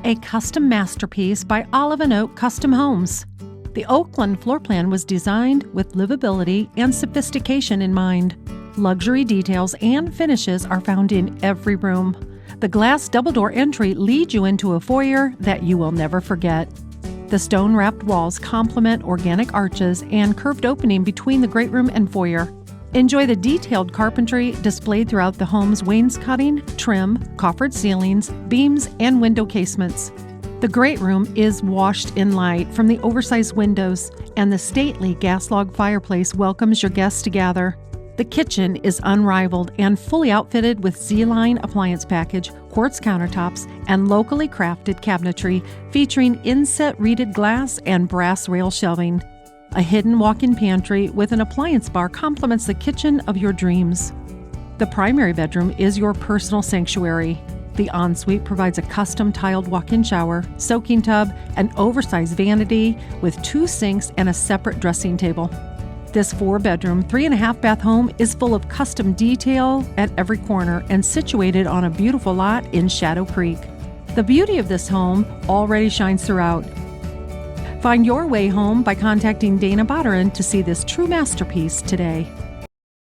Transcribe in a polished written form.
a custom masterpiece by Olive & Oak Custom Homes. The Oakland floor plan was designed with livability and sophistication in mind. Luxury details and finishes are found in every room. The glass double-door entry leads you into a foyer that you will never forget. The stone-wrapped walls complement organic arches and curved opening between the great room and foyer. Enjoy the detailed carpentry displayed throughout the home's wainscoting, trim, coffered ceilings, beams, and window casements. The great room is washed in light from the oversized windows, and the stately gas log fireplace welcomes your guests to gather. The kitchen is unrivaled and fully outfitted with ZLINE appliance package, quartz countertops, and locally crafted cabinetry featuring inset reeded glass and brass rail shelving. A hidden walk-in pantry with an appliance bar complements the kitchen of your dreams. The primary bedroom is your personal sanctuary. The ensuite provides a custom tiled walk-in shower, soaking tub, and oversized vanity with 2 sinks and a separate dressing table. This 4-bedroom, 3.5-bath home is full of custom detail at every corner and situated on a beautiful lot in Shadow Creek. The beauty of this home already shines throughout. Find your way home by contacting Dana Botteren to see this true masterpiece today.